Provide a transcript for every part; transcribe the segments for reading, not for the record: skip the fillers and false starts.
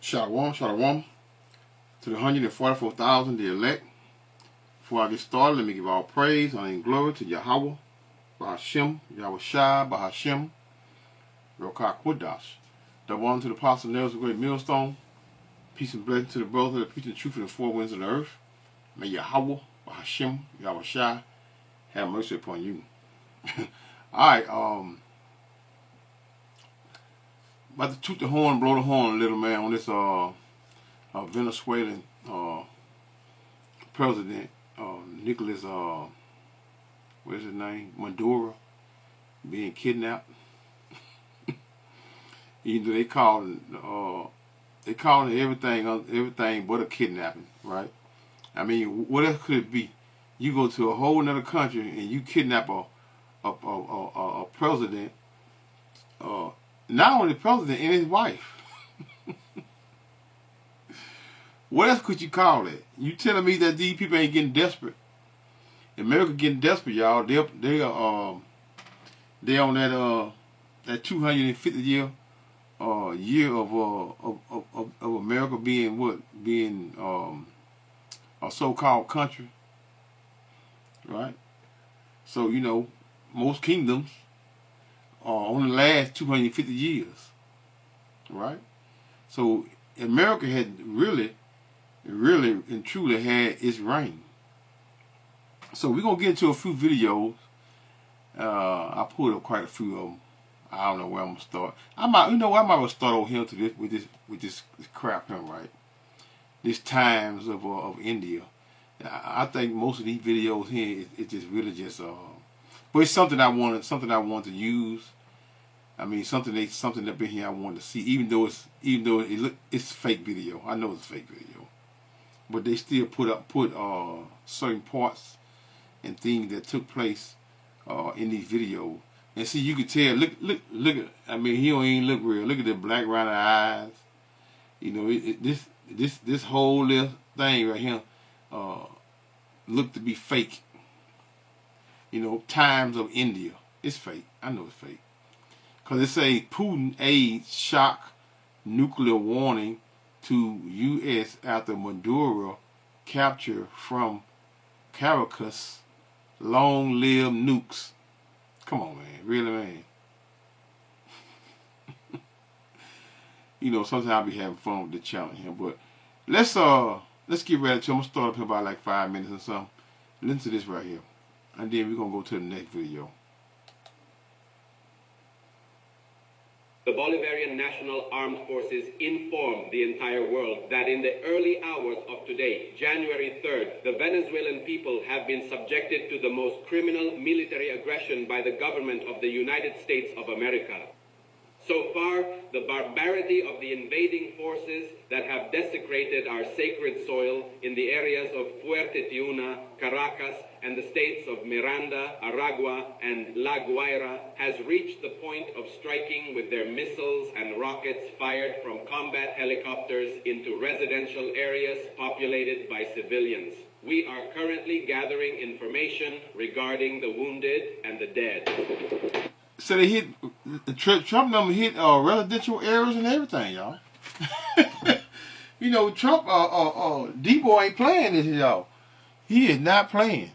Shalom, shalom to the 144,000, the elect. Before I get started, let me give all praise, honor, and glory to Yahweh, Bahashem, Yahweh Shai, Bahashem, Rokah Kodash. The one to the apostle nails of great millstone. Peace and blessing to the brothers that are preaching the truth in the four winds of the earth. May Yahweh, Bahashem, Yahweh Shai, have mercy upon you. Alright, about to toot the horn, blow the horn a little, man, on this Venezuelan president, Nicolas, what is his name, Maduro, being kidnapped. Even though they calling it everything but a kidnapping, right? I mean, what else could it be? You go to a whole other country and you kidnap a president, not only the president and his wife. What else could you call it? You telling me that these people ain't getting desperate? America getting desperate, y'all. They on that 250 year of America being a so-called country, right? So you know, most kingdoms only last 250 years, right? So America had really and truly had its reign. So we're gonna get into a few videos. I pulled up quite a few of them. I don't know where I'm gonna start. I might start over here with this crap here, right? This Times of India. I think most of these videos here it's just really just but it's something I want to use. I mean something up in here I want to see, even though it's fake video. I know it's fake video, but they still put certain parts and things that took place in these videos. And see, you can tell. Look at. I mean, he don't even look real. Look at the black around the eyes. You know, this whole little thing right here look to be fake. You know, Times of India. It's fake. I know it's fake. Because it says Putin aids shock nuclear warning to U.S. after Maduro capture from Caracas. Long live nukes. Come on, man. Really, man. You know, sometimes I'll be having fun with the challenge here, but let's get ready to. I'm gonna start up here about like 5 minutes or something. Listen to this right here, and then we're gonna go to the next video. The Bolivarian National Armed Forces informed the entire world that in the early hours of today, January 3rd, the Venezuelan people have been subjected to the most criminal military aggression by the government of the United States of America. So far, the barbarity of the invading forces that have desecrated our sacred soil in the areas of Fuerte Tiuna, Caracas, and the states of Miranda, Aragua, and La Guaira has reached the point of striking with their missiles and rockets fired from combat helicopters into residential areas populated by civilians. We are currently gathering information regarding the wounded and the dead. So they hit, Trump number hit residential areas and everything, y'all. You know, Trump, D-Boy ain't playing this, y'all. He is not playing.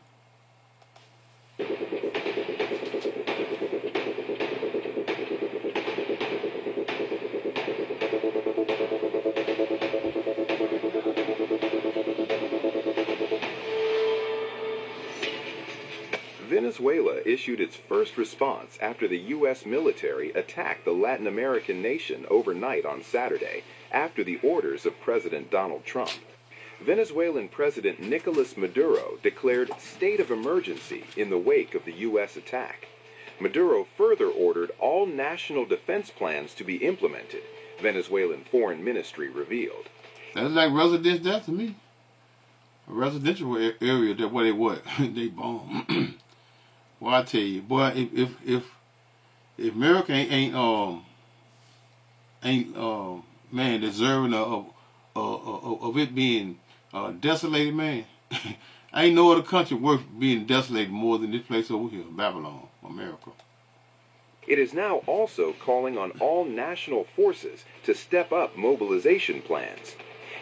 Venezuela issued its first response after the U.S. military attacked the Latin American nation overnight on Saturday after the orders of President Donald Trump. Venezuelan President Nicolas Maduro declared state of emergency in the wake of the U.S. attack. Maduro further ordered all national defense plans to be implemented, Venezuelan Foreign Ministry revealed. That's like residence death to me. A residential area that where they bomb. Well, I tell you, boy, if America ain't man deserving of it being desolated, man, ain't no other country worth being desolated more than this place over here, Babylon, America. It is now also calling on all national forces to step up mobilization plans.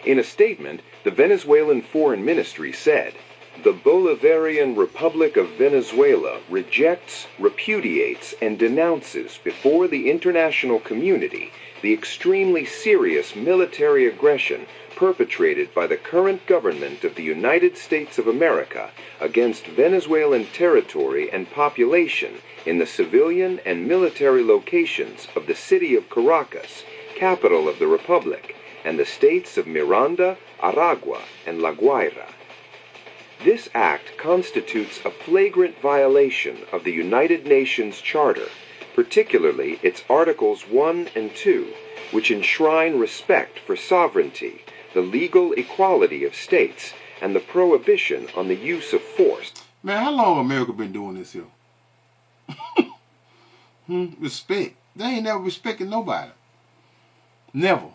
In a statement, the Venezuelan Foreign Ministry said, "The Bolivarian Republic of Venezuela rejects, repudiates, and denounces before the international community the extremely serious military aggression perpetrated by the current government of the United States of America against Venezuelan territory and population in the civilian and military locations of the city of Caracas, capital of the Republic, and the states of Miranda, Aragua, and La Guaira. This act constitutes a flagrant violation of the United Nations Charter, particularly its Articles 1 and 2, which enshrine respect for sovereignty, the legal equality of states, and the prohibition on the use of force." Man, how long America been doing this here? Respect. They ain't never respected nobody. Never.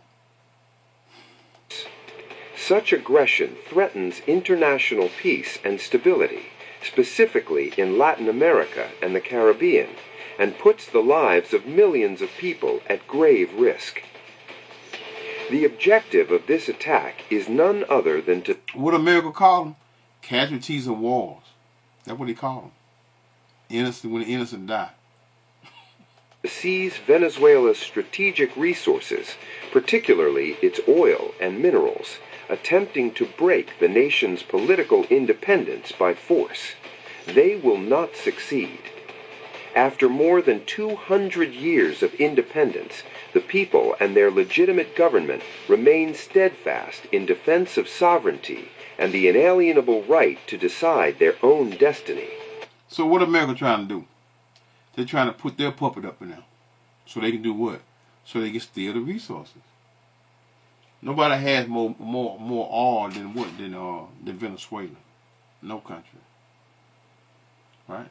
Such aggression threatens international peace and stability, specifically in Latin America and the Caribbean, and puts the lives of millions of people at grave risk. The objective of this attack is none other than to... What America call them? Casualties of wars. That's what they call them. Innocent, when the innocent die. seize Venezuela's strategic resources, particularly its oil and minerals, attempting to break the nation's political independence by force. They will not succeed. After more than 200 years of independence, the people and their legitimate government remain steadfast in defense of sovereignty and the inalienable right to decide their own destiny. So what America trying to do? They're trying to put their puppet up in there. So they can do what? So they can steal the resources. Nobody has more oil than what? Than Venezuela. No country. Right?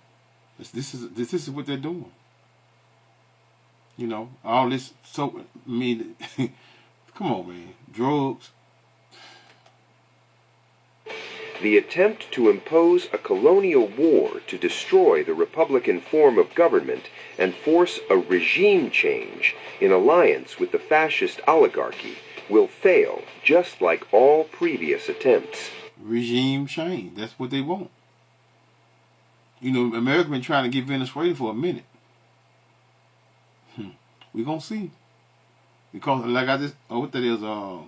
This is what they're doing. You know, all this so come on, man. Drugs. The attempt to impose a colonial war to destroy the Republican form of government and force a regime change in alliance with the fascist oligarchy will fail, just like all previous attempts. Regime change. That's what they want. You know, America been trying to get Venezuela for a minute. We're going to see. Because, like I just, what that is, I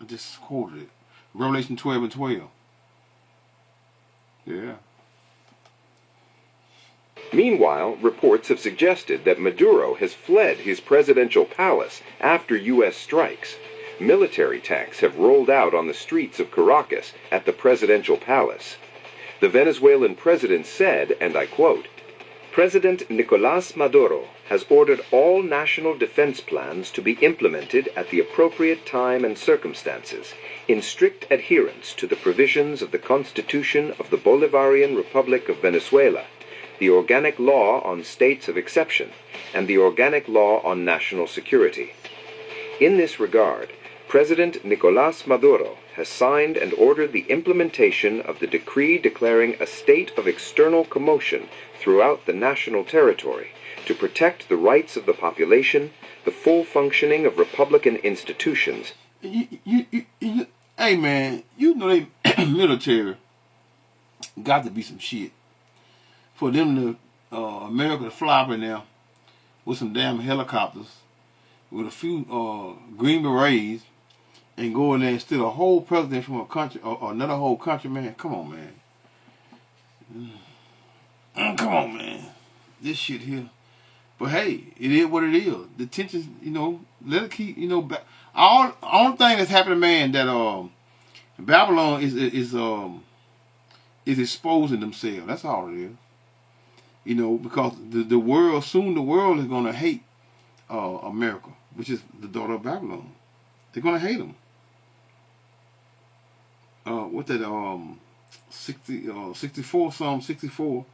just quoted it. Revelation 12 and 12. Yeah. Meanwhile, reports have suggested that Maduro has fled his presidential palace after U.S. strikes. Military tanks have rolled out on the streets of Caracas at the presidential palace. The Venezuelan president said, and I quote, "President Nicolás Maduro has ordered all national defense plans to be implemented at the appropriate time and circumstances, in strict adherence to the provisions of the Constitution of the Bolivarian Republic of Venezuela, the Organic Law on States of Exception, and the Organic Law on National Security. In this regard, President Nicolás Maduro has signed and ordered the implementation of the decree declaring a state of external commotion throughout the national territory to protect the rights of the population, the full functioning of Republican institutions." Hey man, you know they military got to be some shit for them to America to fly up in there with some damn helicopters with a few Green Berets and go in there and steal a whole president from a country or another whole country, man. Come on, man. Come on, man. This shit here. But hey, it is what it is. The tensions, you know, let it keep, you know, back. Only thing that's happening, man, that Babylon is exposing themselves. That's all it is. You know, because the world is gonna hate America, which is the daughter of Babylon. They're gonna hate them. What that 64 Psalm 64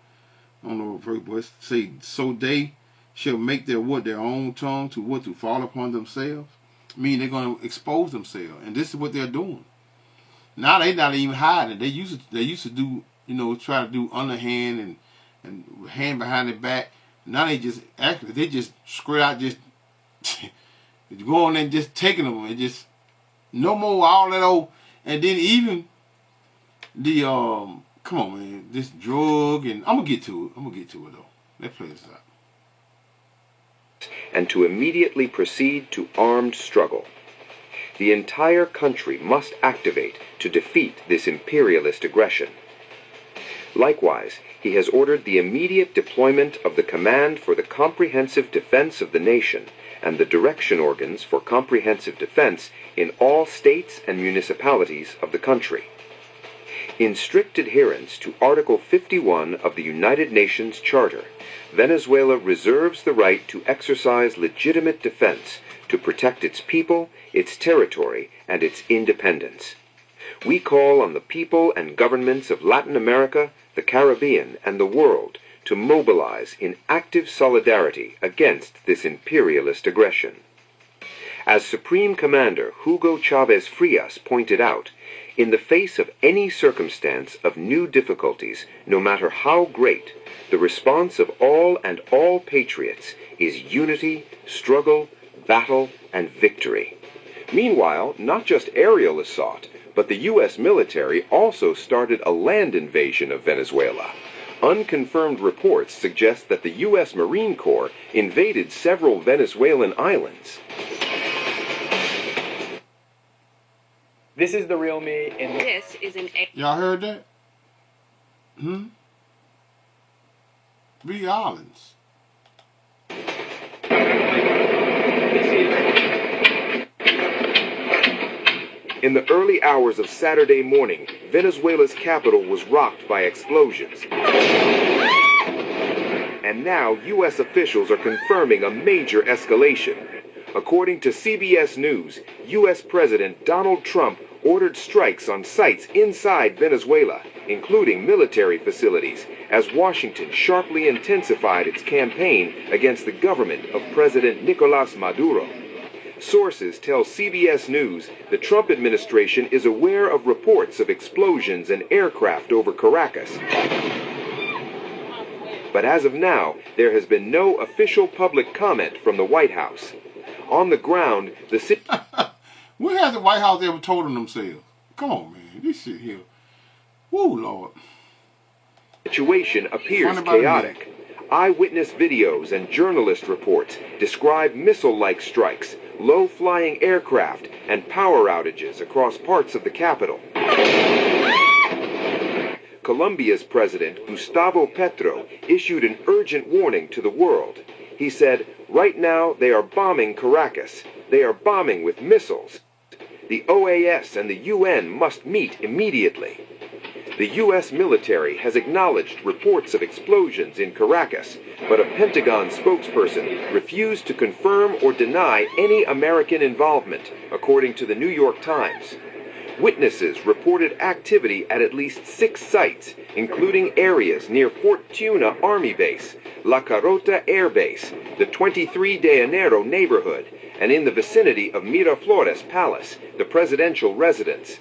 on the verse, but it say, so they shall make their own tongue to fall upon themselves. I mean, they're gonna expose themselves, and this is what they're doing. Now they're not even hiding. They used to do, you know, try to do underhand and hand behind their back. Now they just straight out just going and just taking them and just no more all that old. And then even the come on man, this drug and I'm gonna get to it. Though. Let's play this out. And to immediately proceed to armed struggle. The entire country must activate to defeat this imperialist aggression. Likewise, he has ordered the immediate deployment of the Command for the Comprehensive Defense of the Nation and the direction organs for comprehensive defense in all states and municipalities of the country. In strict adherence to Article 51 of the United Nations Charter, Venezuela reserves the right to exercise legitimate defense to protect its people, its territory, and its independence. We call on the people and governments of Latin America, the Caribbean, and the world to mobilize in active solidarity against this imperialist aggression. As Supreme Commander Hugo Chavez Frias pointed out, in the face of any circumstance of new difficulties, no matter how great, the response of all and all patriots is unity, struggle, battle, and victory. Meanwhile, not just aerial assault, but the U.S. military also started a land invasion of Venezuela. Unconfirmed reports suggest that the U.S. Marine Corps invaded several Venezuelan islands. This is the real me in This is an Y'all heard that? 3 islands. In the early hours of Saturday morning, Venezuela's capital was rocked by explosions. And now U.S. officials are confirming a major escalation. According to CBS News, U.S. President Donald Trump ordered strikes on sites inside Venezuela, including military facilities, as Washington sharply intensified its campaign against the government of President Nicolás Maduro. Sources tell CBS News the Trump administration is aware of reports of explosions and aircraft over Caracas. But as of now, there has been no official public comment from the White House. On the ground, the city... When has the White House ever told them themselves? Come on, man. This shit here. Woo, Lord. situation appears chaotic. Eyewitness videos and journalist reports describe missile-like strikes, low-flying aircraft, and power outages across parts of the capital. Colombia's president, Gustavo Petro, issued an urgent warning to the world. He said, "Right now they are bombing Caracas. They are bombing with missiles. The OAS and the UN must meet immediately." The U.S. military has acknowledged reports of explosions in Caracas, but a Pentagon spokesperson refused to confirm or deny any American involvement, according to the New York Times. Witnesses reported activity at least 6 sites, including areas near Fort Tuna Army Base, La Carota Air Base, the 23 de Enero neighborhood, and in the vicinity of Miraflores Palace, the presidential residence.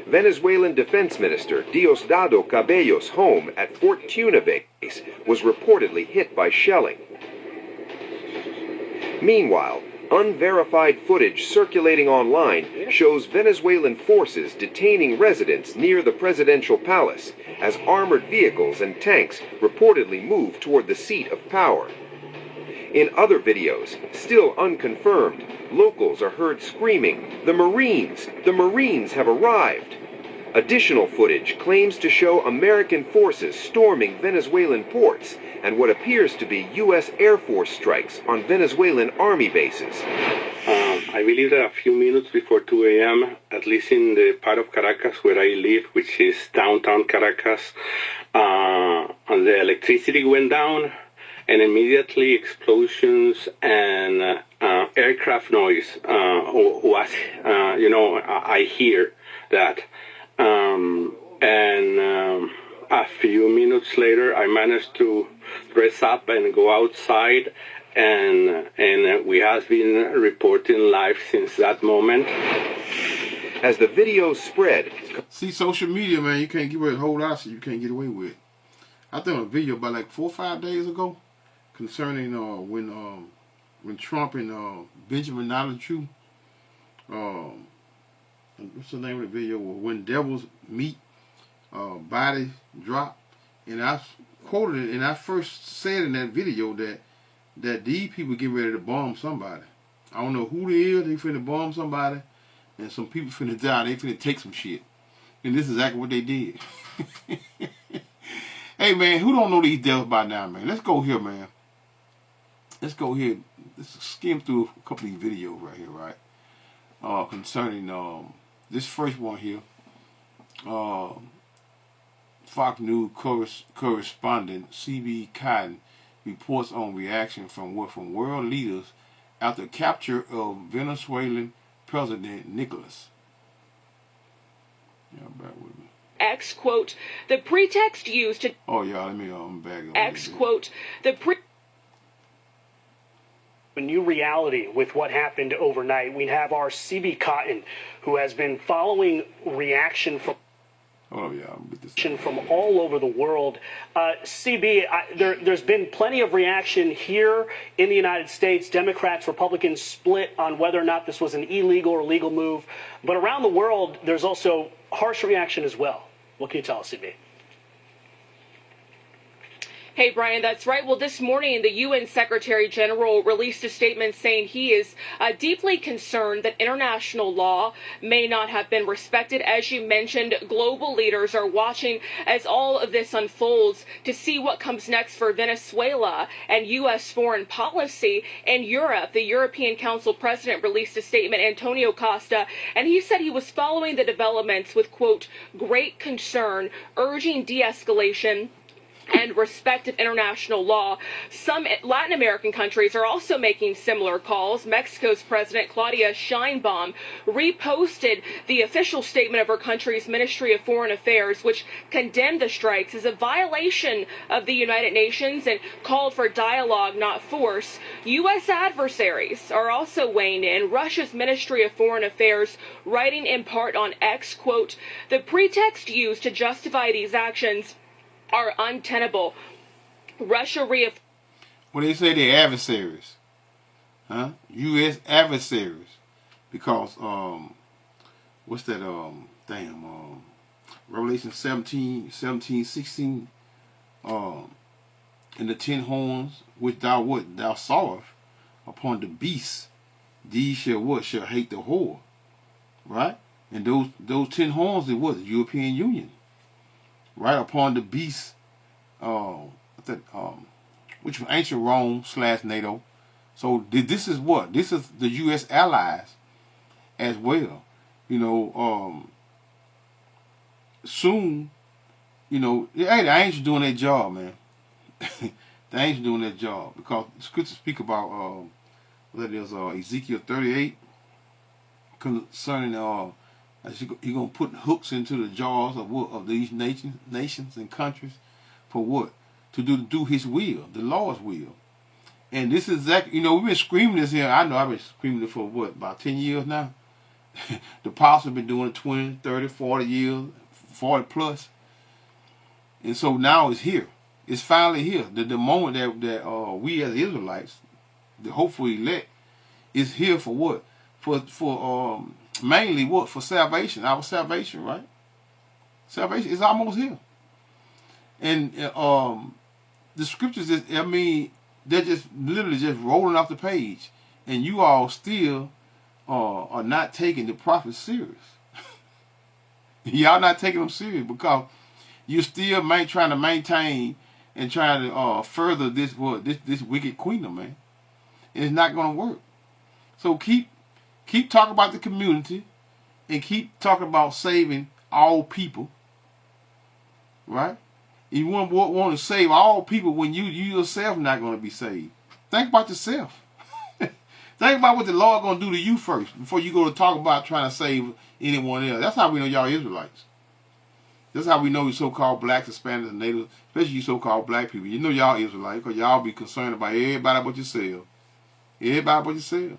Venezuelan Defense Minister Diosdado Cabello's home at Fort Tuna Base was reportedly hit by shelling. Meanwhile, unverified footage circulating online shows Venezuelan forces detaining residents near the presidential palace as armored vehicles and tanks reportedly move toward the seat of power. In other videos, still unconfirmed, locals are heard screaming, "The Marines! The Marines have arrived!" Additional footage claims to show American forces storming Venezuelan ports and what appears to be U.S. Air Force strikes on Venezuelan army bases. I believe that a few minutes before 2 a.m., at least in the part of Caracas where I live, which is downtown Caracas, the electricity went down, and immediately explosions and aircraft noise was, I hear that. A few minutes later, I managed to dress up and go outside, and we have been reporting live since that moment. As the videos spread... See, social media, man, you can't get away with a whole lot of shit you can't get away with. I think a video about like 4 or 5 days ago, concerning when Trump and Benjamin Netanyahu, what's the name of the video? When devils meet, bodies drop, and I quoted it, and I first said in that video that these people get ready to bomb somebody. I don't know who they is. They finna bomb somebody, and some people finna die. They finna take some shit, and this is exactly what they did. Hey man, who don't know these devils by now, man? Let's go here, man. Let's go here. Let's skim through a couple of these videos right here, right? Concerning this first one here. Fox News correspondent C.B. Cotton reports on reaction from world leaders after capture of Venezuelan President Nicolas. Yeah, back with me. X quote, the pretext used to... Oh, yeah, let me, I'm back on X quote, the a new reality with what happened overnight. We have our CB Cotton, who has been following reaction from... Oh, yeah, I'll get this. From all over the world. CB, there's been plenty of reaction here in the United States. Democrats, Republicans split on whether or not this was an illegal or legal move. But around the world, there's also harsh reaction as well. What can you tell us, CB? Hey, Brian, that's right. Well, this morning, the UN Secretary General released a statement saying he is deeply concerned that international law may not have been respected. As you mentioned, global leaders are watching as all of this unfolds to see what comes next for Venezuela and U.S. foreign policy. In Europe, the European Council president released a statement, Antonio Costa, and he said he was following the developments with, quote, great concern, urging de-escalation and respect of international law. Some Latin American countries are also making similar calls. Mexico's President Claudia Sheinbaum reposted the official statement of her country's Ministry of Foreign Affairs, which condemned the strikes as a violation of the United Nations and called for dialogue, not force. U.S. adversaries are also weighing in. Russia's Ministry of Foreign Affairs writing in part on X, quote, the pretext used to justify these actions are untenable. Russia when they say they're adversaries, huh? U.S. adversaries, because what's that Revelation 17:16, and the 10 horns which thou sawest upon the beast, these shall hate the whore, right? And those 10 horns is what? The European Union. Right upon the beast, which was ancient Rome / NATO. So this is what? This is the U.S. allies as well. Soon, hey, the angels doing their job, man. The angels doing their job, because the scriptures speak about what it is, Ezekiel 38, concerning he's gonna put hooks into the jaws of these nations and countries, for what? To do His will, the Lord's will. And this is exactly, we've been screaming this here. I know I've been screaming it for what, about 10 years now. The apostles have been doing it 20, 30, 40 years, 40 plus. And so now it's here. It's finally here. The moment that we as Israelites, the hopeful elect, is here for what? For mainly what? For salvation. Our salvation, right? Salvation is almost here. And the scriptures, they're just literally just rolling off the page. And you all still are not taking the prophets serious. Y'all not taking them serious, because you're still trying to maintain and trying to further this wicked kingdom, man. And it's not going to work. So keep talking about the community, and keep talking about saving all people, right? You want to save all people when you yourself not going to be saved. Think about yourself. Think about what the Lord going to do to you first before you go to talk about trying to save anyone else. That's how we know y'all Israelites. That's how we know you so-called blacks, Hispanics, and natives, especially you so-called black people. You know y'all Israelites, because y'all be concerned about everybody but yourself. Everybody but yourself.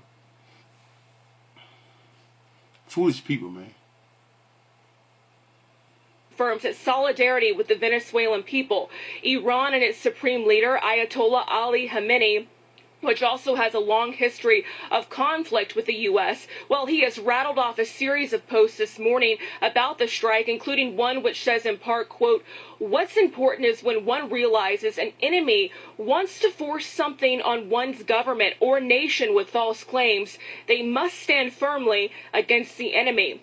Foolish people, man. reaffirms its solidarity with the Venezuelan people. Iran and its supreme leader, Ayatollah Ali Khamenei, which also has a long history of conflict with the U.S. Well, he has rattled off a series of posts this morning about the strike, including one which says in part, quote, "What's important is when one realizes an enemy wants to force something on one's government or nation with false claims, they must stand firmly against the enemy."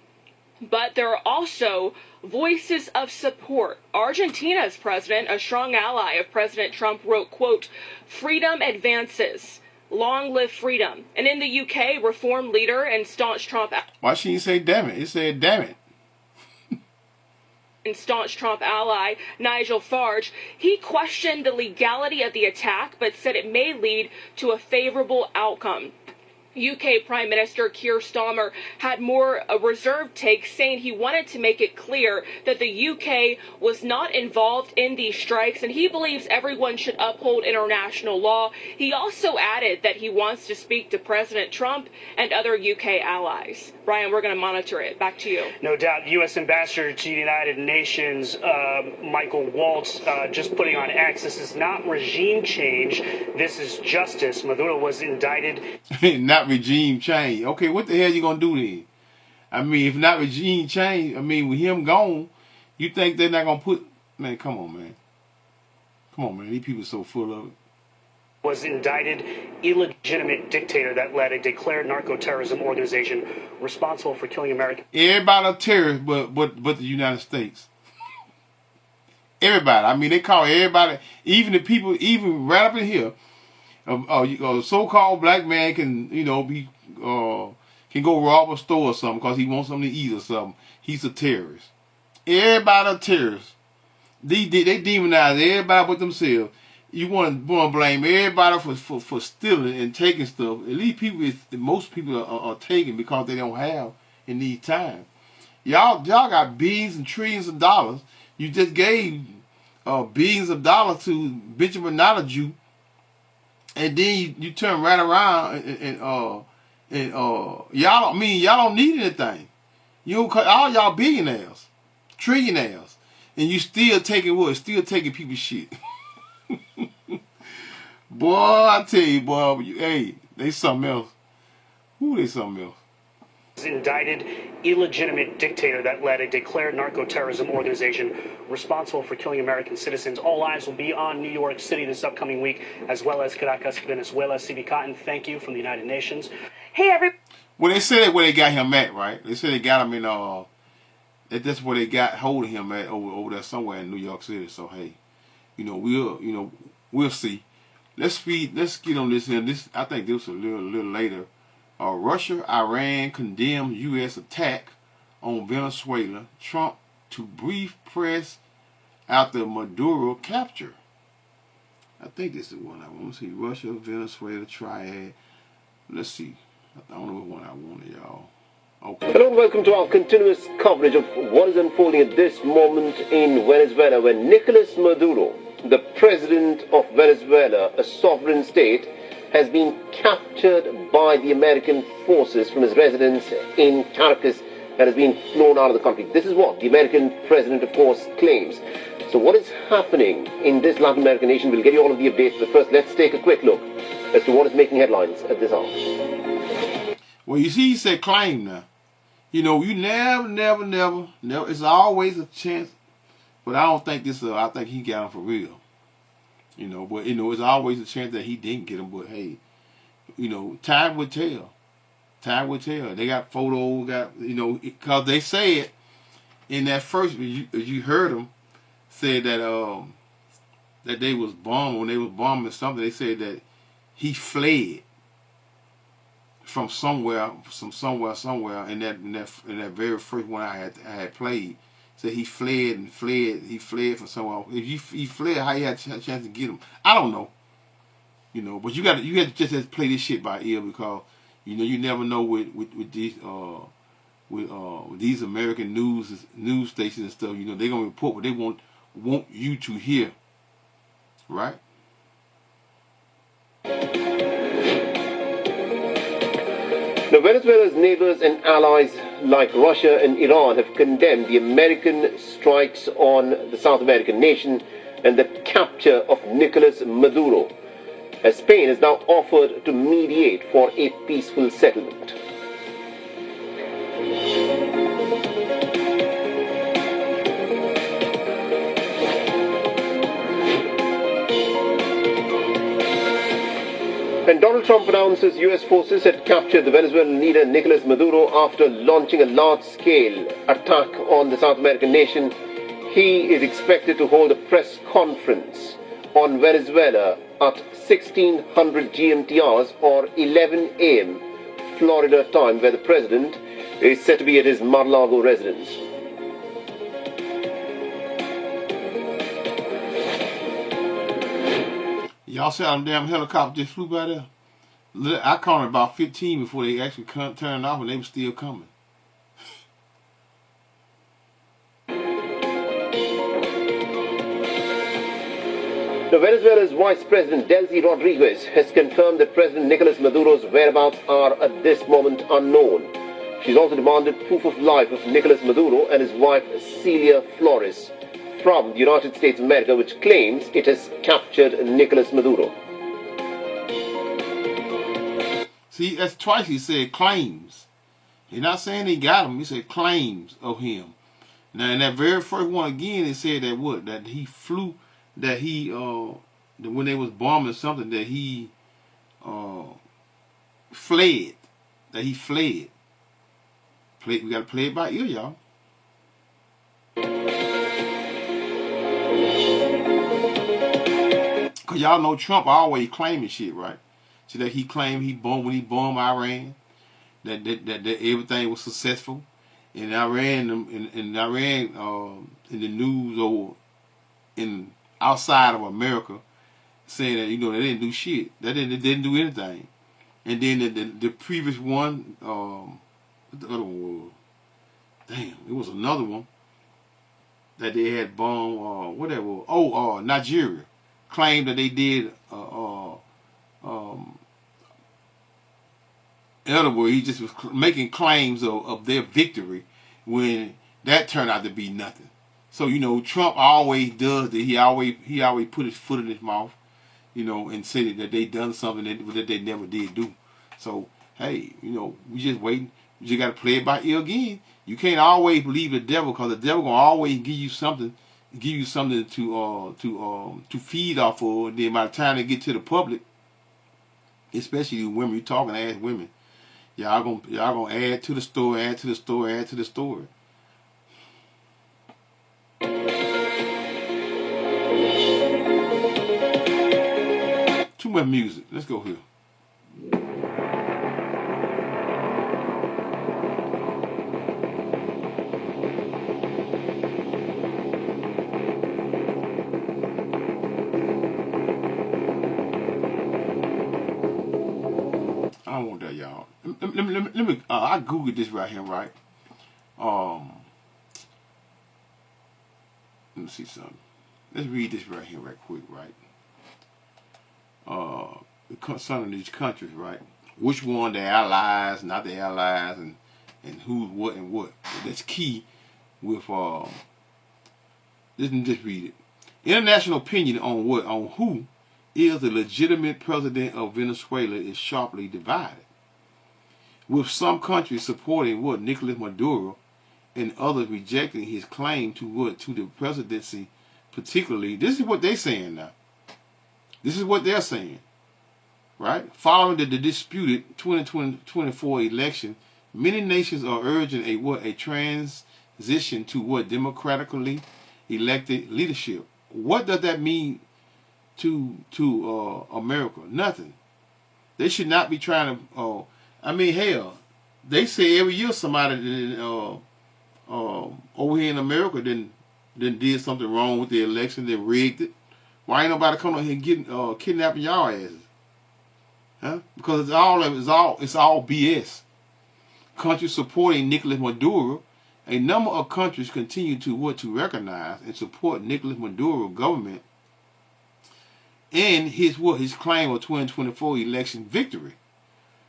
But there are also voices of support. Argentina's president, a strong ally of President Trump, wrote, quote, "Freedom advances. Long live freedom." And in the UK, reform leader and staunch Trump Why she didn't say damn it? It said damn it. and staunch Trump ally Nigel Farage, he questioned the legality of the attack, but said it may lead to a favorable outcome. UK Prime Minister Keir Starmer had more a reserved take, saying he wanted to make it clear that the UK was not involved in these strikes, and he believes everyone should uphold international law. He also added that he wants to speak to President Trump and other UK allies. Brian, we're going to monitor it. Back to you. No doubt. U.S. Ambassador to the United Nations, Michael Waltz, just putting on X, this is not regime change. This is justice. Maduro was indicted. Not regime change. Okay, what the hell you gonna do then? I mean, if not regime change, I mean, with him gone, you think they're not gonna put? Man, come on, man. Come on, man. These people are so full of it. Was indicted illegitimate dictator that led a declared narco-terrorism organization responsible for killing Americans. Everybody a terrorist, but the United States. Everybody. I mean, they call everybody, even the people, even right up in here. A so-called black man can, be can go rob a store or something because he wants something to eat or something. He's a terrorist. Everybody a terrorist. They demonize everybody but themselves. You want to blame everybody for stealing and taking stuff. At least most people are taking because they don't have in these times. Y'all got billions and trillions of dollars. You just gave billions of dollars to Benjamin Netanyahu. And then you turn right around and y'all don't need anything. All y'all billionaires, trillionaires, and you still taking what? Still taking people's shit. Boy, I tell you, boy, hey, they something else. Who they something else? Indicted illegitimate dictator that led a declared narco-terrorism organization responsible for killing American citizens. All eyes will be on New York City this upcoming week, as well as Caracas, Venezuela. CB Cotton, thank you from the United Nations. Hey, everybody. Well, they said where they got him at, right? They said they got him in that's where they got hold of him at over there somewhere in New York City. So hey, we'll see. Let's get on this here. I think this was a little later. Russia, Iran condemned U.S. attack on Venezuela. Trump to brief press after Maduro capture. I think this is one I want to see. Russia, Venezuela triad. Let's see. I don't know what one I wanted, y'all. Okay. Hello and welcome to our continuous coverage of what is unfolding at this moment in Venezuela, where Nicolas Maduro, the president of Venezuela, a sovereign state, has been captured by the American forces from his residence in Caracas and has been flown out of the country. This is what the American president, of course, claims. So what is happening in this Latin American nation? We'll get you all of the updates, but first let's take a quick look as to what is making headlines at this hour. Well, you see, he said claim now. You never, it's always a chance, but I don't think I think he got him for real. But it's always a chance that he didn't get him. But hey, time would tell. Time would tell. They got photos, because they said in that first, you heard them say that that they was bombed when they was bombing something. They said that he fled from somewhere, in that very first one I had played. So he fled from somewhere. If he fled, how he had a chance to get him? I don't know. But you had to just play this shit by ear, because you never know with these American news stations and stuff. They're gonna report what they want you to hear, right? Now, Now, Venezuela's neighbors and allies like Russia and Iran have condemned the American strikes on the South American nation and the capture of Nicolas Maduro, as Spain has now offered to mediate for a peaceful settlement. And Donald Trump announces U.S. forces had captured the Venezuelan leader Nicolas Maduro after launching a large-scale attack on the South American nation. He is expected to hold a press conference on Venezuela at 1600 GMT hours or 11 a.m. Florida time, where the president is said to be at his Mar-a-Lago residence. Y'all see how them damn helicopters just flew by there? I counted about 15 before they actually turned off, and they were still coming. Now, Venezuela's Vice President Delcy Rodriguez has confirmed that President Nicolas Maduro's whereabouts are at this moment unknown. She's also demanded proof of life of Nicolas Maduro and his wife Celia Flores from the United States of America, which claims it has captured Nicolas Maduro. See, that's twice he said claims. He's not saying he got him. He said claims of him. Now, in that very first one again, it said that what? That he flew, that he, that when they was bombing something, that he fled. That he fled. We got to play it by ear, y'all. Because y'all know Trump always claiming shit, right? So that he claimed when he bombed Iran, that everything was successful. And Iran, in the news or in outside of America, saying that, you know, they didn't do shit. They didn't do anything. And then the previous one, what the other one was? Damn, it was another one that they had bombed, whatever. Nigeria claimed that they did, in other words, he just was making claims of their victory when that turned out to be nothing. So, you know, Trump always does that. He always put his foot in his mouth, you know, and said that they done something that they never did do. So, hey, you know, we just waiting. You just got to play it by ear again. You can't always believe the devil, because the devil gonna always give you something to feed off of. And then by the time they get to the public, especially women, you talking to ass women, y'all gonna add to the story, add to the story, add to the story. Too much music. Let's go here. I don't want that, y'all. Let me I googled this right here, right? Let me see something. Let's read this right here, right quick, right? Some of these countries, right? Which one the allies, not the allies, and who's what and what. That's key with Let me just read it. International opinion on what? On who is the legitimate president of Venezuela is sharply divided, with some countries supporting what? Nicolas Maduro, and others rejecting his claim to what? To the presidency, particularly. This is what they're saying now. This is what they're saying, right? Following the disputed 2024 election, many nations are urging a transition to what? Democratically elected leadership. What does that mean to America? Nothing. They should not be trying to. I mean, hell, they say every year somebody over here in America then did something wrong with the election. They rigged it. Why ain't nobody coming here and getting kidnapping y'all asses? Huh? Because it's all BS. Countries supporting Nicolas Maduro. A number of countries continue to recognize and support Nicolas Maduro government and his claim of 2024 election victory.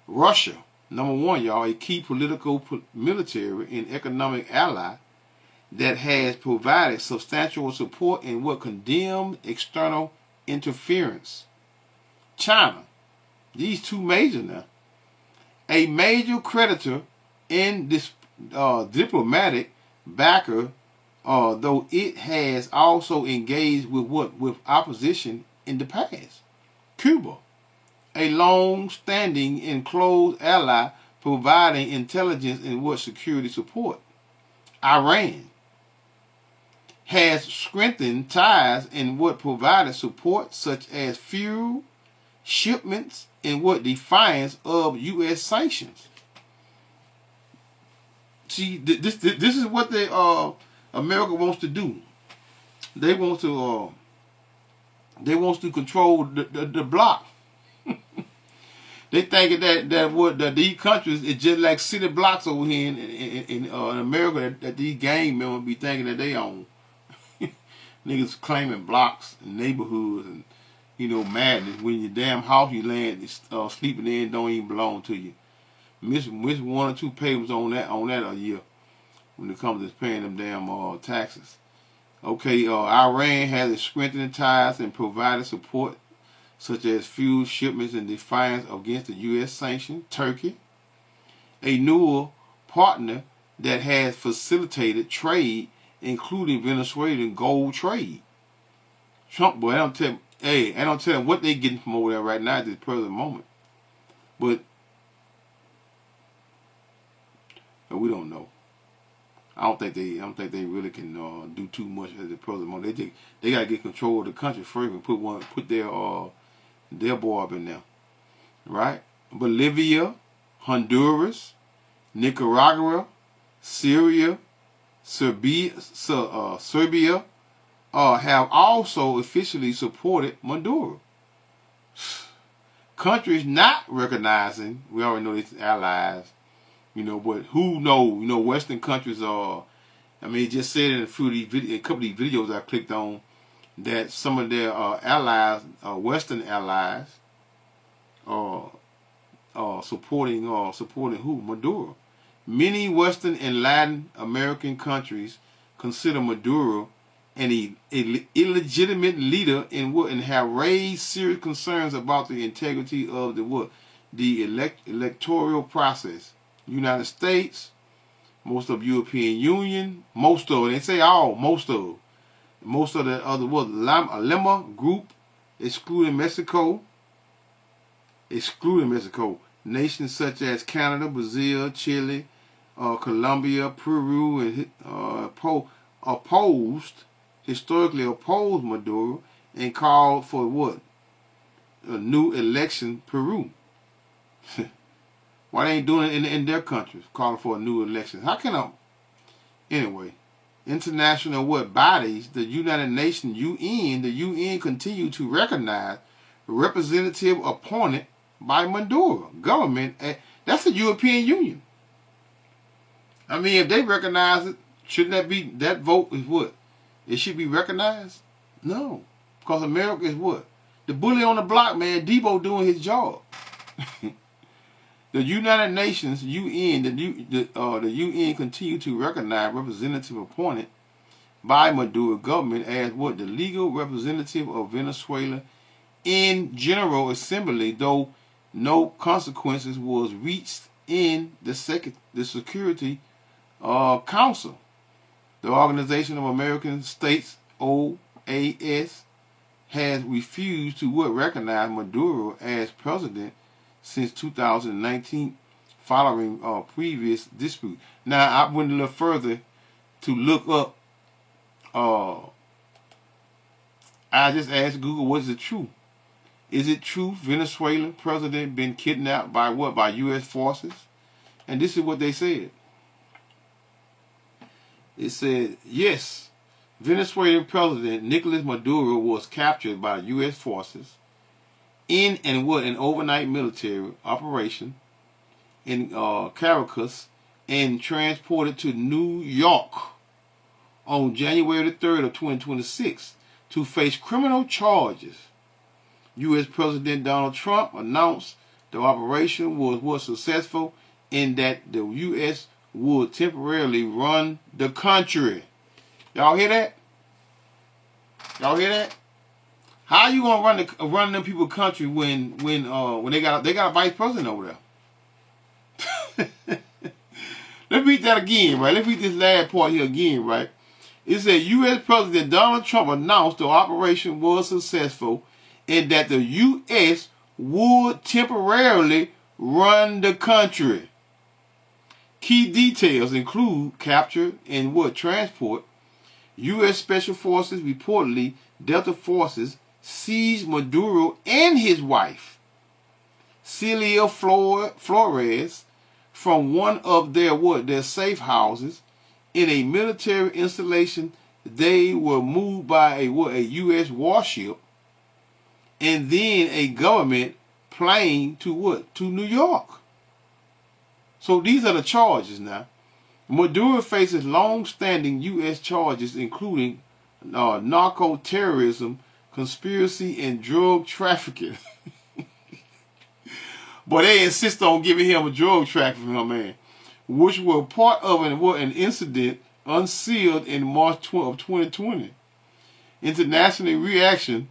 Russia, Number one, y'all, a key political, military, and economic ally that has provided substantial support and what condemned external interference. China, these two major now, a major creditor and this diplomatic backer, though it has also engaged with opposition in the past. Cuba, a long-standing and close ally providing intelligence and security support. Iran has strengthened ties and provided support such as fuel shipments and defiance of U.S. sanctions. See, this is what America wants to do. They want to control the bloc. They think that these countries is just like city blocks over here in America that these gang members be thinking that they own. Niggas claiming blocks and neighborhoods and madness when your damn house you land sleeping in don't even belong to you. Miss 1 or 2 payments on that a year when it comes to paying them damn taxes. Okay, Iran has strengthened ties and provided support such as fuel shipments in defiance against the U.S. sanctions. Turkey, a newer partner that has facilitated trade, including Venezuelan gold trade. Trump, boy, I don't tell them what they getting from over there right now at this present moment. But we don't know. I don't think they really can do too much at the present moment. They gotta get control of the country first and put their boy up in there, right? Bolivia, Honduras, Nicaragua, Syria, Serbia have also officially supported Maduro. Countries not recognizing, we already know these allies, but who knows? Western countries are. I mean, it just said in a couple of these videos I clicked on that some of their allies, Western allies, are supporting who? Maduro. Many Western and Latin American countries consider Maduro an illegitimate leader and have raised serious concerns about the integrity of the electoral process. United States, most of European Union, most of the other Lima group, excluding Mexico, nations such as Canada, Brazil, Chile, Colombia, Peru, and historically opposed Maduro and called for a new election. Peru. Why they ain't doing it in their countries, calling for a new election? How can anyway, international bodies, the United Nations, UN, the UN continue to recognize representative appointed by Maduro government. That's the European Union. I mean, if they recognize it, shouldn't that vote is what? It should be recognized? No. Because America is what? The bully on the block, man. Debo doing his job. The United Nations, UN, the UN continue to recognize representative appointed by Maduro government as the legal representative of Venezuela in General Assembly, though no consequences was reached in the Security Council. The Organization of American States, OAS, has refused to recognize Maduro as president since 2019, following previous dispute. Now, I went a little further to look up. I just asked Google, what is it true? Is it true Venezuelan president been kidnapped by By U.S. forces? And this is what they said. It said, yes, Venezuelan President Nicolas Maduro was captured by U.S. forces in an overnight military operation in Caracas and transported to New York on January the 3rd of 2026 to face criminal charges. U.S. President Donald Trump announced the operation was successful and that the U.S. would temporarily run the country. Y'all hear that? Y'all hear that? How you gonna run them people country when they got a vice president over there? Let's read that again, right? Let's read this last part here again, right? It said U.S. President Donald Trump announced the operation was successful and that the U.S. would temporarily run the country. Key details include capture and transport. U.S. Special Forces reportedly Delta Forces seized Maduro and his wife, Celia Flores, from one of their safe houses in a military installation. They were moved by a U.S. warship and then a government plane to New York. So these are the charges now. Maduro faces long-standing U.S. charges, including narco-terrorism, conspiracy, and drug trafficking. But they insist on giving him a drug trafficking, man, which were part of an incident unsealed in March of 2020. International reaction.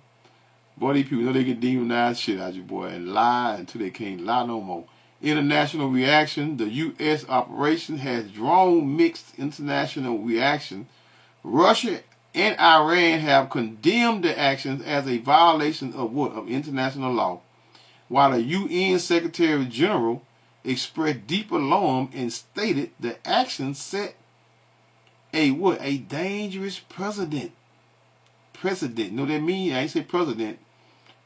Boy, these people know they can demonize shit out of you, boy, and lie until they can't lie no more. International reaction. The U.S. operation has drawn mixed international reaction. Russia and Iran have condemned the actions as a violation of international law, while the UN Secretary General expressed deep alarm and stated the actions set a dangerous precedent. Precedent. Know what that mean? I ain't say president.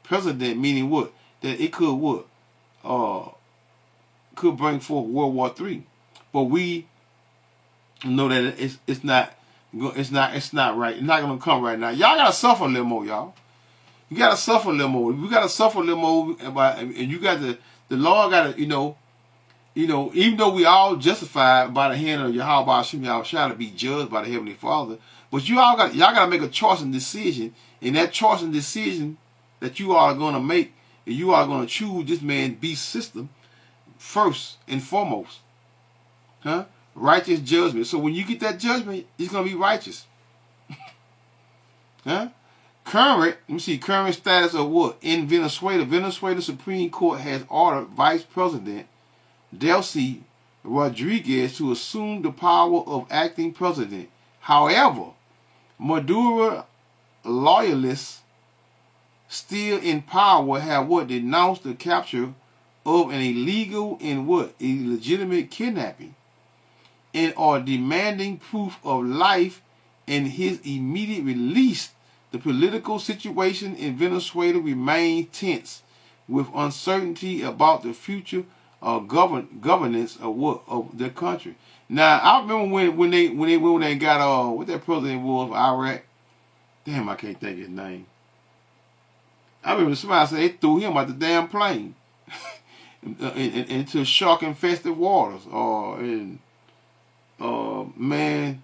Precedent meaning what? That it could could bring forth World War III. But we know that it's not right. It's not gonna come right now. Y'all gotta suffer a little more, y'all. You gotta suffer a little more. We gotta suffer a little more, and you got the Lord gotta, you know, even though we all justified by the hand of Yahweh Hashem Yahushua to be judged by the Heavenly Father, but y'all gotta make a choice and decision, and that choice and decision that you are gonna make, and you are gonna choose this man beast system first and foremost, huh? Righteous judgment. So when you get that judgment, it's gonna be righteous, huh? Current status of what in Venezuela? Venezuela Supreme Court has ordered Vice President Delcy Rodriguez to assume the power of acting president. However, Maduro loyalists still in power have denounced the capture of an illegal and illegitimate kidnapping, and are demanding proof of life and his immediate release. The political situation in Venezuela remains tense, with uncertainty about the future governance of the country. Now, I remember when they got what that president was of Iraq. Damn, I can't think of his name. I remember somebody said they threw him out the damn plane into shark-infested waters. Man,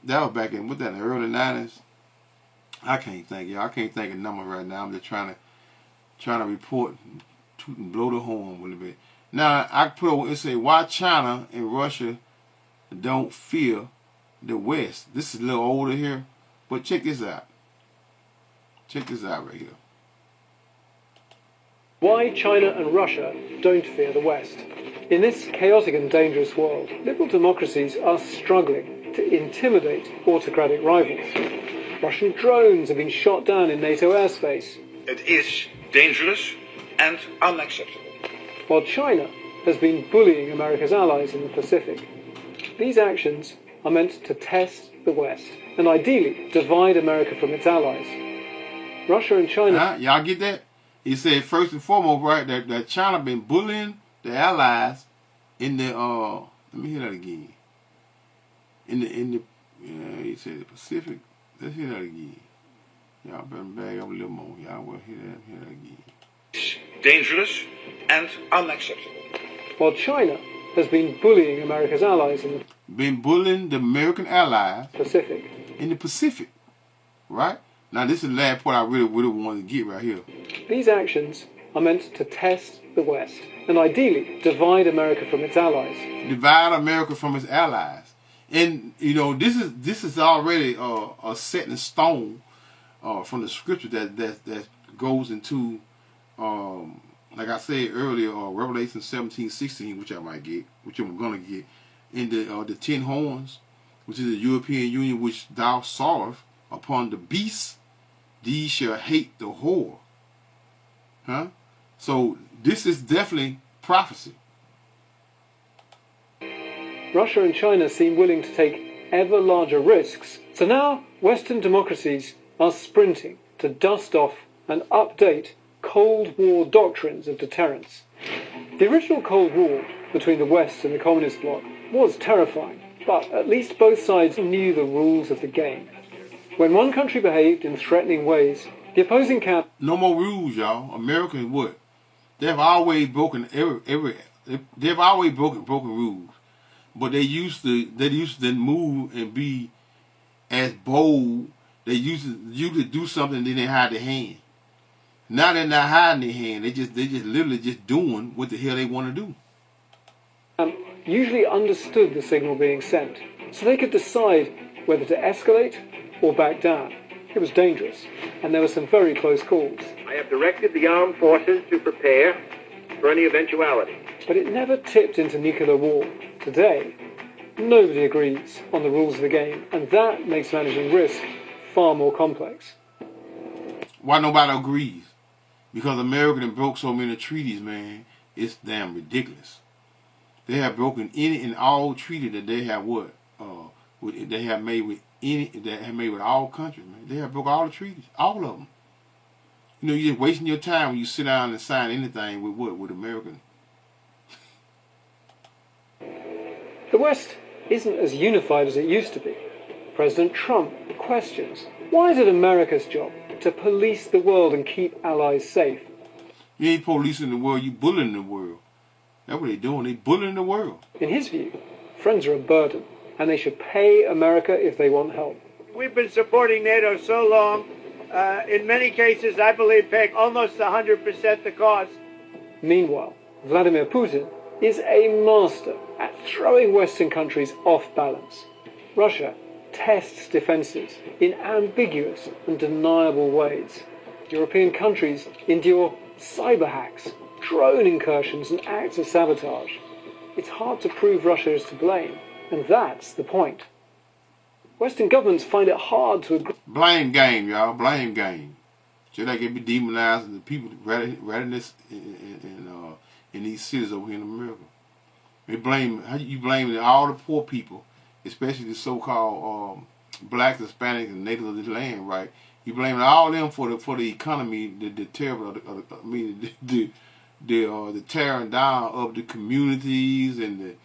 that was back in the early 90s. I can't think, y'all. I can't think of numbers right now. I'm just trying to report, toot and blow the horn a little bit. Now I put it say why China and Russia don't fear the West. This is a little older here, but check this out. Check this out right here. Why China and Russia don't fear the West. In this chaotic and dangerous world, liberal democracies are struggling to intimidate autocratic rivals. Russian drones have been shot down in NATO airspace. It is dangerous and unacceptable. While China has been bullying America's allies in the Pacific. These actions are meant to test the West and ideally divide America from its allies. Russia and China... Y'all get that? He said first and foremost, right, that China been bullying the allies in the let me hear that again. He said the Pacific. Let's hear that again. Y'all better bag up a little more. Y'all will hear that again. It's dangerous and unacceptable. While China has been bullying America's allies in the American allies Pacific. In the Pacific, right? Now this is the last part I really wanted to get right here. These actions are meant to test the West and ideally divide America from its allies. Divide America from its allies. And, this is already a set in stone from the scripture that goes into, like I said earlier, Revelation 17:16, which I might get, which I'm going to get, in the 10 horns, which is the European Union, which thou sawest upon the beast, these shall hate the whore. Huh? So this is definitely prophecy. Russia and China seem willing to take ever larger risks, so now Western democracies are sprinting to dust off and update Cold War doctrines of deterrence. The original Cold War between the West and the Communist bloc was terrifying, but at least both sides knew the rules of the game. When one country behaved in threatening ways, the opposing camp... No more rules, y'all. America is what? They've always broken they've always broken rules. But they used to move and be as bold. They used to do something, then they hide their hand. Now they're not hiding their hand. They just literally just doing what the hell they want to do. Usually understood the signal being sent, so they could decide whether to escalate or back down. It was dangerous, and there were some very close calls. I have directed the armed forces to prepare for any eventuality. But it never tipped into nuclear war. Today, nobody agrees on the rules of the game, and that makes managing risk far more complex. Why nobody agrees? Because America done broke so many treaties, man. It's damn ridiculous. They have broken any and all treaty that they have they have made with all countries, man. They have broke all the treaties, all of them. You're just wasting your time when you sit down and sign anything with Americans. The West isn't as unified as it used to be. President Trump questions, why is it America's job to police the world and keep allies safe? You ain't policing the world, you bullying the world. That's what they're doing, they bullying the world. In his view, friends are a burden, and they should pay America if they want help. We've been supporting NATO so long, in many cases, I believe, paying almost 100% the cost. Meanwhile, Vladimir Putin is a master at throwing Western countries off balance. Russia tests defences in ambiguous and deniable ways. European countries endure cyber hacks, drone incursions and acts of sabotage. It's hard to prove Russia is to blame, and that's the point. Western governments find it hard to agree. Blame game, y'all. Blame game. Should I be demonizing the people readiness in these cities over here in America? They blame all the poor people, especially the so-called blacks, Hispanics, and natives of this land, right? You blame all them for the economy, the tearing down of the communities and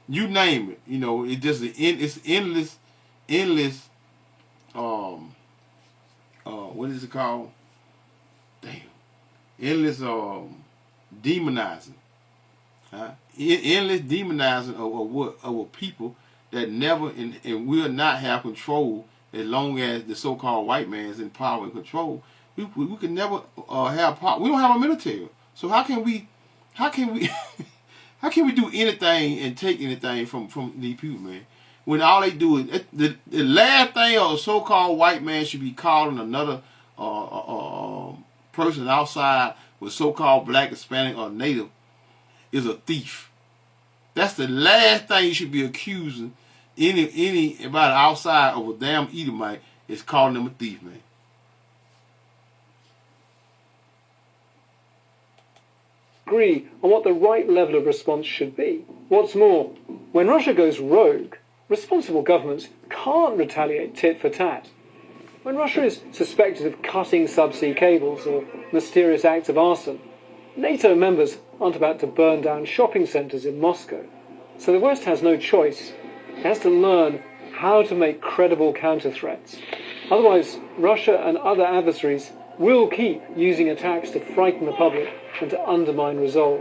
you name it. It's just it's endless. What is it called? Damn. Endless demonizing. Endless demonizing of people that never and will not have control as long as the so-called white man is in power and control. We can never have power. We don't have a military. So how can we how can we do anything and take anything from these people, man? When all they do is the last thing a so-called white man should be calling another person outside with so-called black, Hispanic, or native is a thief. That's the last thing you should be accusing anybody outside of a damn Edomite is calling them a thief, man. Agree on what the right level of response should be. What's more, when Russia goes rogue, responsible governments can't retaliate tit for tat. When Russia is suspected of cutting subsea cables or mysterious acts of arson, NATO members aren't about to burn down shopping centres in Moscow. So the West has no choice. It has to learn how to make credible counter-threats. Otherwise, Russia and other adversaries will keep using attacks to frighten the public and to undermine resolve.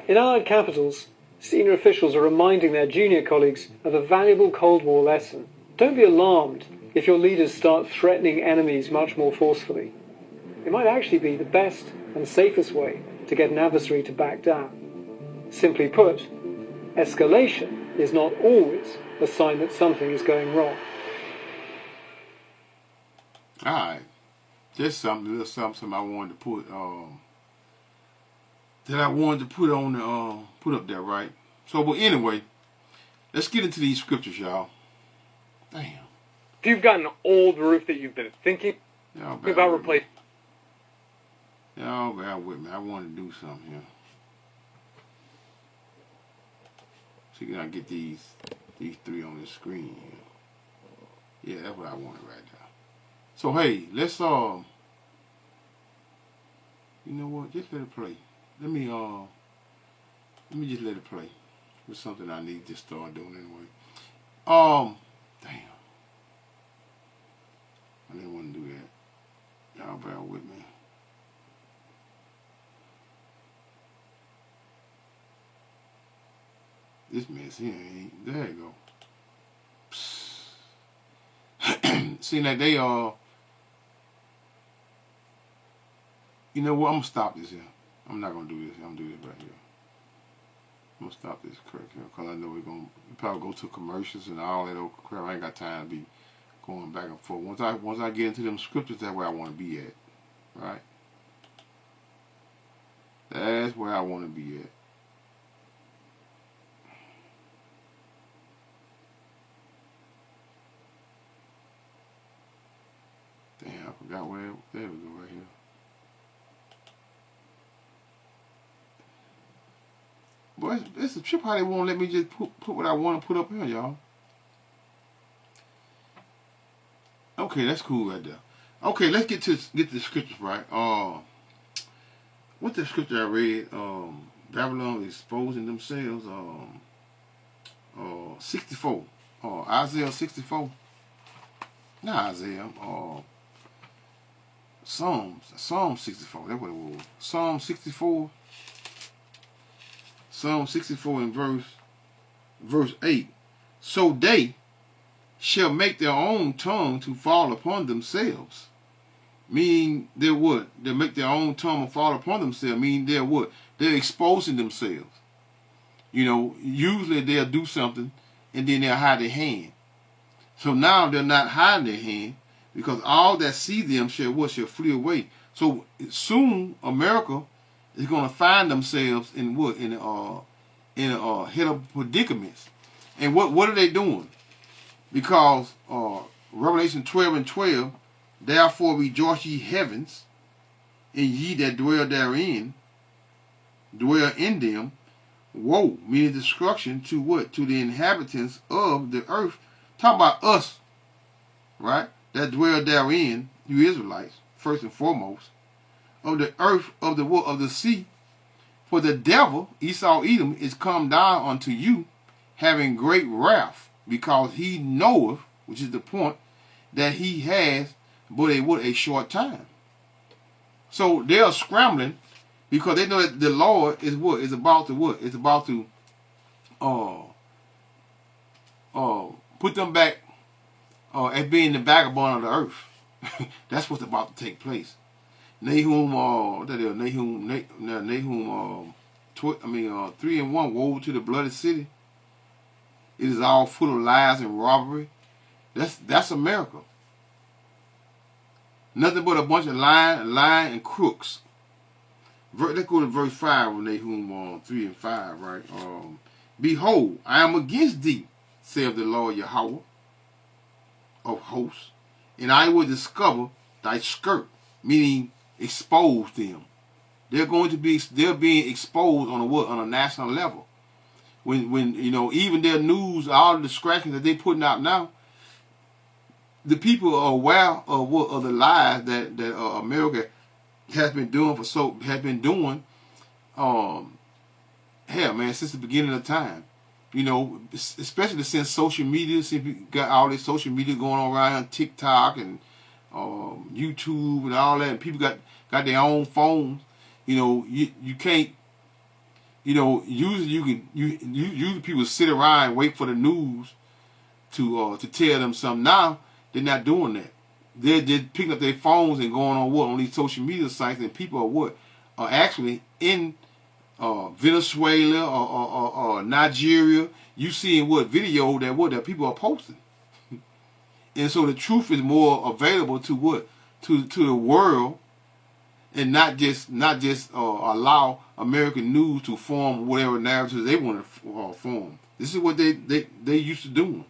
In Allied capitals, senior officials are reminding their junior colleagues of a valuable Cold War lesson. Don't be alarmed if your leaders start threatening enemies much more forcefully. it might actually be the best and safest way to get an adversary to back down. Simply put, escalation is not always a sign that something is going wrong. All right, just something I wanted to put on the put up there, right? So, but anyway, let's get into these scriptures, y'all. Damn. If you've got an old roof that you've been thinking about replacing, y'all bear with me. I want to do something here. See, can I get these three on the screen here? Yeah, that's what I wanted right now. So hey, let's you know what? Just let it play. Let me just let it play. It's something I need to start doing anyway. Damn. I didn't want to do that. Y'all bear with me. This mess here ain't. There you go. See that they you know what? I'm gonna stop this here. I'm not gonna do this. I'm gonna do this right here. I'm gonna stop this crap here because I know we're gonna probably go to commercials and all that old crap. I ain't got time to be going back and forth. Once I get into them scriptures, that's where I want to be at, right? That's where I want to be at. Damn, I forgot where. There we go, right here. Boy, it's a trip how they won't let me just put what I want to put up here, y'all. Okay, that's cool right there. Okay, let's get the scriptures right. What's the scripture I read? Babylon exposing themselves. 64. Isaiah 64. Not Isaiah. Psalm 64. That's what it was. Psalm 64. Psalm 64 in verse 8. So they shall make their own tongue to fall upon themselves. Meaning they're what? They'll make their own tongue to fall upon themselves. Meaning they're what? They're exposing themselves. You know, usually they'll do something and then they'll hide their hand. So now they're not hiding their hand because all that see them shall flee away. So soon America is going to find themselves in what? In a head of predicaments. And what are they doing? Because Revelation 12:12, therefore rejoice ye heavens, and ye that dwell therein, dwell in them. Woe, meaning destruction to what? To the inhabitants of the earth. Talk about us, right? That dwell therein, you Israelites, first and foremost. Of the earth, of the sea. For the devil, Esau Edom, is come down unto you, having great wrath, because he knoweth, which is the point, that he has but a short time. So they are scrambling because they know that the Lord is what? Is about to what? It's about to put them back as being the vagabond of the earth. That's what's about to take place. Nahum 3:1, woe to the bloody city. It is all full of lies and robbery. That's America. Nothing but a bunch of lying and crooks. Let's go to verse 5 of Nahum 3 and 5, right? Behold, I am against thee, saith the Lord Yahweh of hosts, and I will discover thy skirt, meaning expose them. They're being exposed on a national level. When you know, even their news, all the distractions that they putting out now, the people are aware of the lies that America has been doing hell, man, since the beginning of time. You know, especially since social media, since we got all this social media going on around TikTok and YouTube and all that, and people got their own phones. You know, you can't. You know, usually usually people sit around and wait for the news to tell them something. Now they're not doing that. they're just picking up their phones and going on what on these social media sites, and people are what are actually in Venezuela or Nigeria. You seeing what video that people are posting, and so the truth is more available to what to the world, and not just allow American news to form whatever narratives they want to form. This is what they used to do.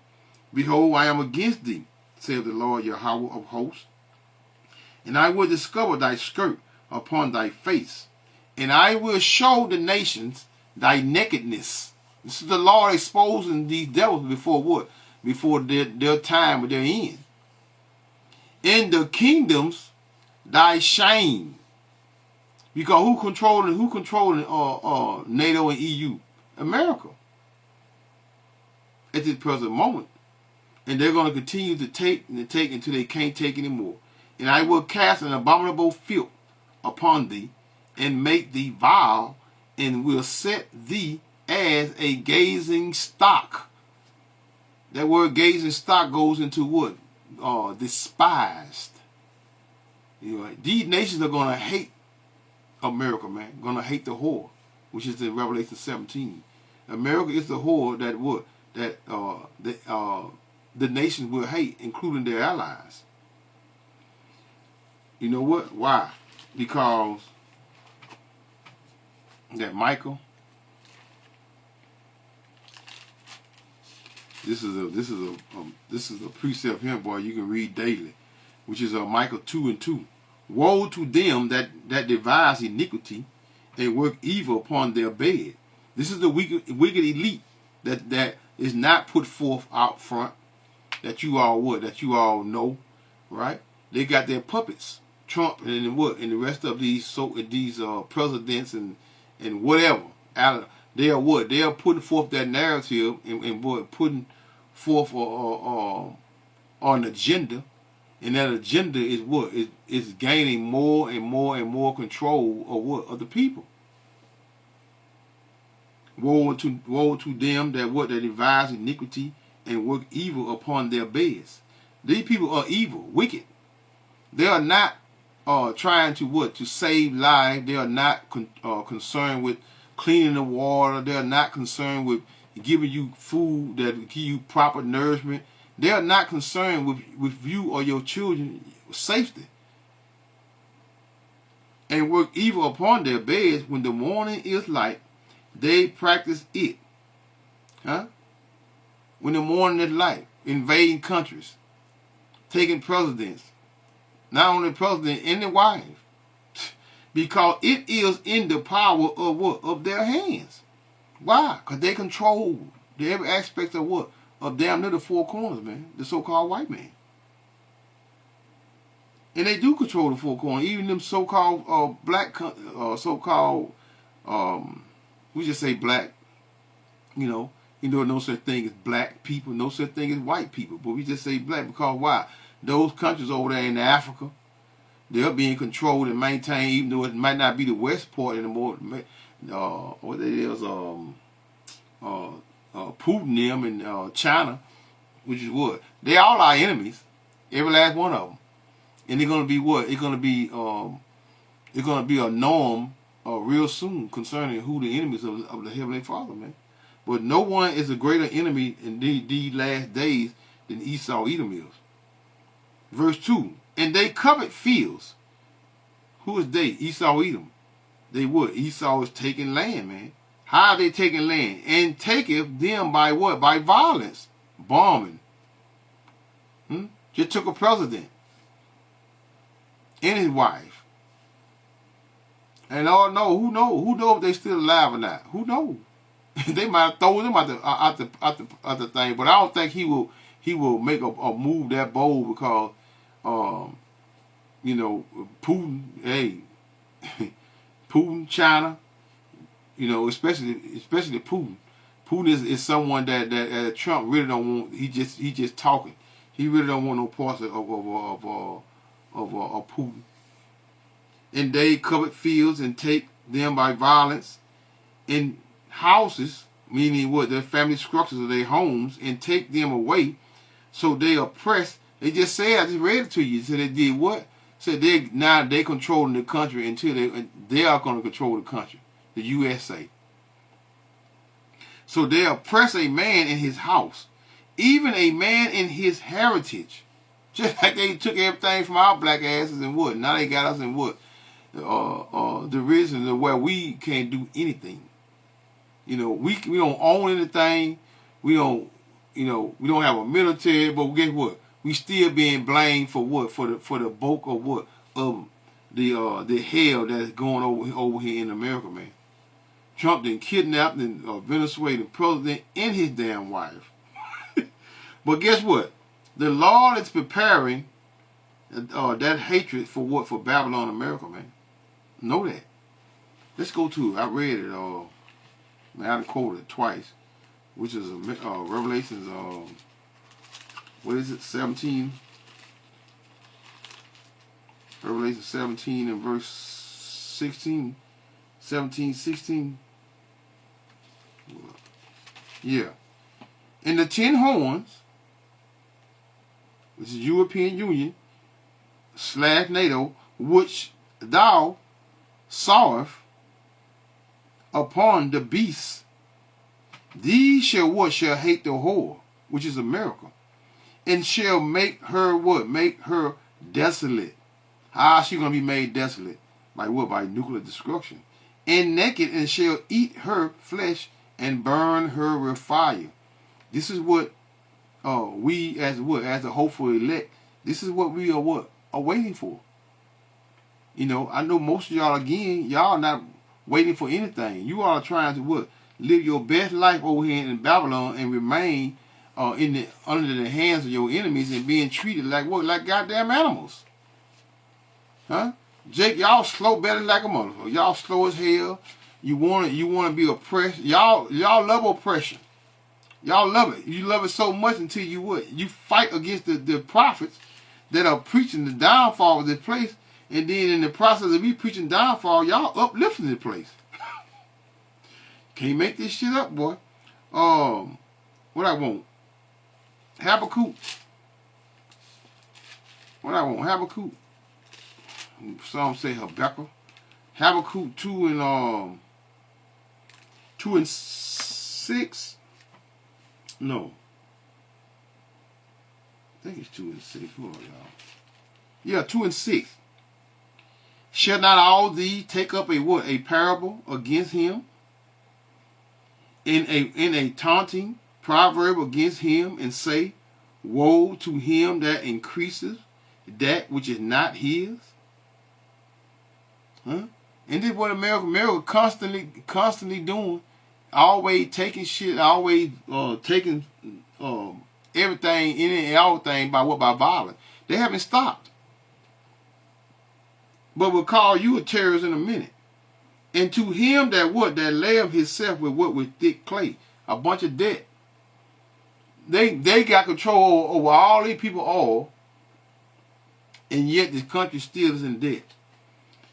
Behold, I am against thee, saith the Lord Yahweh of hosts, and I will discover thy skirt upon thy face, and I will show the nations thy nakedness. This is the Lord exposing these devils before what? Before their time or their end. In the kingdoms thy shame. Because who controlling NATO and EU? America. At this present moment. And they're going to continue to take until they can't take anymore. And I will cast an abominable filth upon thee, and make thee vile, and will set thee as a gazing stock. That word gazing stock goes into what? Despised. You know, these nations are going to hate America, man. Going to hate the whore, which is in Revelation 17. America is the whore that would the nations will hate, including their allies. You know what? Why? Because that Michael. This is a precept here, boy. You can read daily, which is Micah 2:2. Woe to them that devise iniquity and work evil upon their bed. This is the wicked elite that is not put forth out front. That you all know, right? They got their puppets, Trump and what, and the rest of these presidents and whatever. They are what? They are putting forth that narrative and what, putting forth an agenda, and that agenda is what is gaining more and more and more control of what, of the people. Woe to them that devise iniquity and work evil upon their beds. These people are evil, wicked. They are not trying to save lives. They are not concerned with cleaning the water. They are not concerned with giving you food that will give you proper nourishment. They are not concerned with you or your children's safety. And work evil upon their beds. When the morning is light, they practice it. Huh? When the morning is light, invading countries, taking presidents, not only the president and the wife, because it is in the power of what? Of their hands. Why? Because they control every aspect of what? Of damn near the four corners, man. The so-called white man. And they do control the four corners. Even them so-called black, we just say black, no such thing as black people, no such thing as white people. But we just say black because why? Those countries over there in Africa, they're being controlled and maintained, even though it might not be the west part anymore. What it is, Putin them and China, which is what? They all our enemies, every last one of them. And they're gonna be what? It's gonna be a norm real soon concerning who the enemies of the Heavenly Father, man. But no one is a greater enemy in these last days than Esau Edom is. Verse 2, and they covet fields. Who is they? Esau Edom. They would. Esau is taking land, man. How are they taking land? And taketh them by what? By violence. Bombing. Just took a president and his wife. And all know, who know if they still alive or not? Who knows? They might have thrown them out the thing, but I don't think he will make a move that bold because Putin, hey, Putin, China, especially Putin. Putin is someone that Trump really don't want. He just talking. He really don't want no parts of Putin. And they covet fields and take them by violence, in houses, meaning what? Their family structures of their homes, and take them away. So they oppress They just said, I just read it to you. So they did what? Said they controlling the country until they are going to control the country, the USA. So they oppress a man in his house, even a man in his heritage. Just like they took everything from our black asses and what? Now they got us in what? The reason of where we can't do anything. You know, we don't own anything. We don't, you know, we don't have a military. But guess what? We still being blamed for what? For the bulk of what? Of the hell that's going over here in America, man. Trump then kidnapped and Venezuelan president and his damn wife. But guess what? The Lord is preparing that hatred for what? For Babylon, America, man. Know that. Let's go to it. I read it. Man, I quoted it twice, which is Revelations. What is it? 17. Revelation 17 and verse 16. 17, 16. Yeah. And the 10 horns, which is European Union / NATO, which thou sawest upon the beast, these shall what? Shall hate the whore, which is America, and shall make her what? Make her desolate. How is she going to be made desolate? By what? By nuclear destruction. And naked, and shall eat her flesh and burn her with fire. This is what we as the hopeful elect, this is what we are waiting for. You know, I know most of y'all, again, y'all not waiting for anything. You all are trying to live your best life over here in Babylon and remain under the hands of your enemies and being treated like what? Like goddamn animals. Huh? Jake, y'all slow better like a motherfucker. Y'all slow as hell. You want to be oppressed. Y'all love oppression. Y'all love it. You love it so much until you fight against the prophets that are preaching the downfall of this place, and then in the process of me preaching downfall, y'all uplifting the place. Can't make this shit up, boy. What I want? Habakkuk. What I want? Habakkuk. Some say Habakkuk. Habakkuk 2 and 6. No. I think it's 2 and 6. Who are y'all? Yeah, 2 and 6. Shall not all these take up a parable against him? In a taunting proverb against him, and say, woe to him that increases that which is not his? Huh? And this is what America constantly doing. Always taking shit, always taking everything in and everything by violence. They haven't stopped. But we'll call you a terrorist in a minute. And to him that lay himself with thick clay, a bunch of debt. They got control over all these people all, and yet this country still is in debt.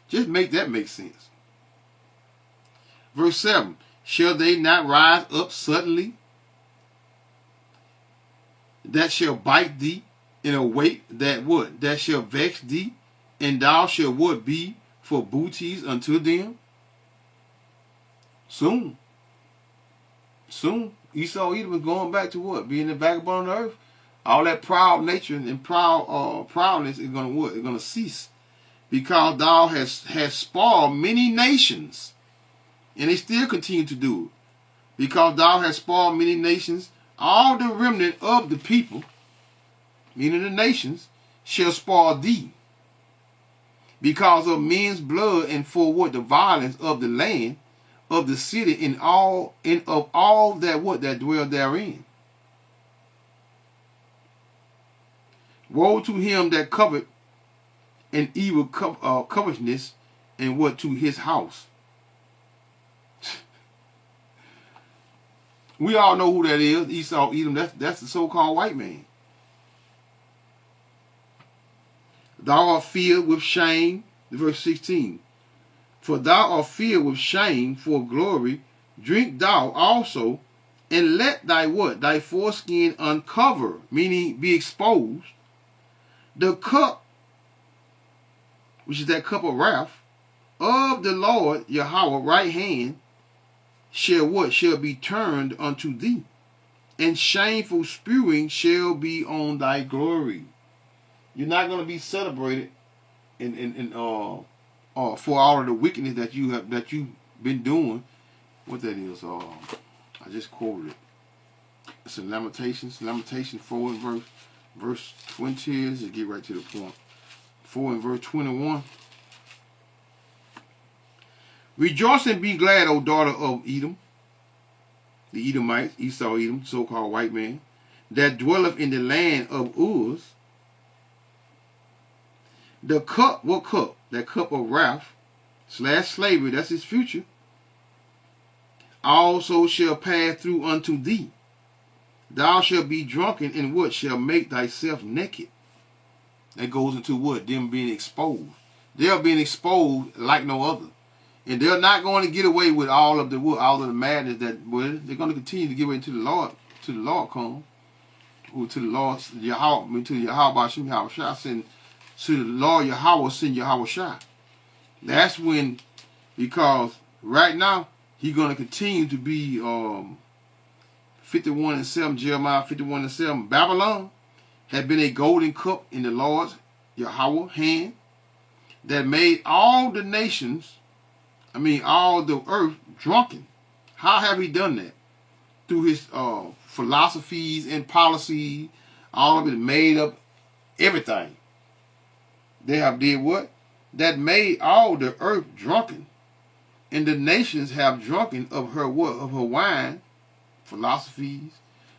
Just make that make sense. Verse 7. Shall they not rise up suddenly that shall bite thee in a weight that shall vex thee, and thou shalt be for booties unto them? Soon. Esau Edom was going back to being the vagabond of the earth. All that proud nature and proudness is going to It's going to cease. Because thou hast spoiled many nations. And they still continue to do it. Because thou hast spoiled many nations, all the remnant of the people, meaning the nations, shall spoil thee. Because of men's blood, and for the violence of the land, of the city, and of all that dwell therein. Woe to him that covet an evil covetousness, and to his house. We all know who that is. Esau Edom. That's the so-called white man. Thou art filled with shame. Verse 16. For thou art filled with shame for glory. Drink thou also, and let thy foreskin uncover, meaning be exposed, The cup, which is that cup of wrath, of the Lord Yahweh right hand shall what? Shall be turned unto thee, and shameful spewing shall be on thy glory. You're not going to be celebrated for all of the wickedness that you've been doing. What that is, I just quoted it. It's in Lamentations 4 and verse 20. Let's just get right to the point. 4 and verse 21. Rejoice and be glad, O daughter of Edom, the Edomites, Esau Edom, so-called white man, that dwelleth in the land of Uz. The cup, what cup? That cup of wrath / slavery, that's his future, also shall pass through unto thee. Thou shalt be drunken, and what? Shall make thyself naked. That goes into what? Them being exposed. They're being exposed like no other. And they're not going to get away with all of the madness that, well, they're going to continue to give way to the Lord come. Or to the Lord Yahweh, to Yahweh Shem Yahweh send, to the Lord Yahweh send Yahweh Shai. That's when, because right now, he's going to continue to be 51 and 7, Jeremiah 51 and 7. Babylon had been a golden cup in the Lord's Yahweh hand that made all the nations, all the earth drunken. How have he done that? Through his philosophies and policies, all of it made up everything. They have did what? That made all the earth drunken. And the nations have drunken of her what? Of her wine, philosophies.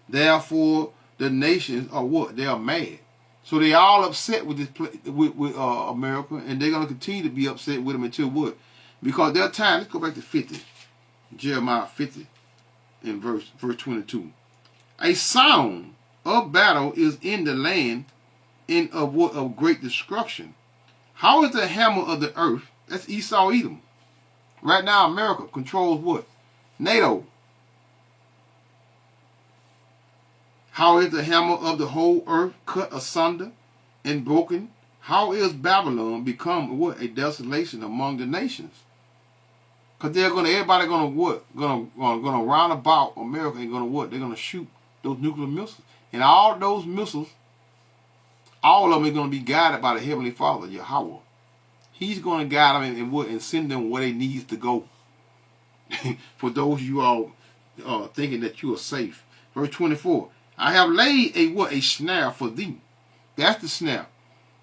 Therefore, the nations are what? They are mad. So they all upset with this with America, and they're going to continue to be upset with them until what? Because their time, let's go back to 50. Jeremiah 50 in verse 22. A sound of battle is in the land and of what? Of great destruction. How is the hammer of the earth? That's Esau Edom. Right now, America controls what? NATO. How is the hammer of the whole earth cut asunder and broken? How is Babylon become what? A desolation among the nations? Because everybody gonna what? Gonna round about America and gonna what? They're gonna shoot those nuclear missiles, and all those missiles, all of them are gonna be guided by the Heavenly Father, Yahweh. He's gonna guide them and send them where they need to go. For those of you all thinking that you are safe. Verse 24. I have laid a snare for thee. That's the snare.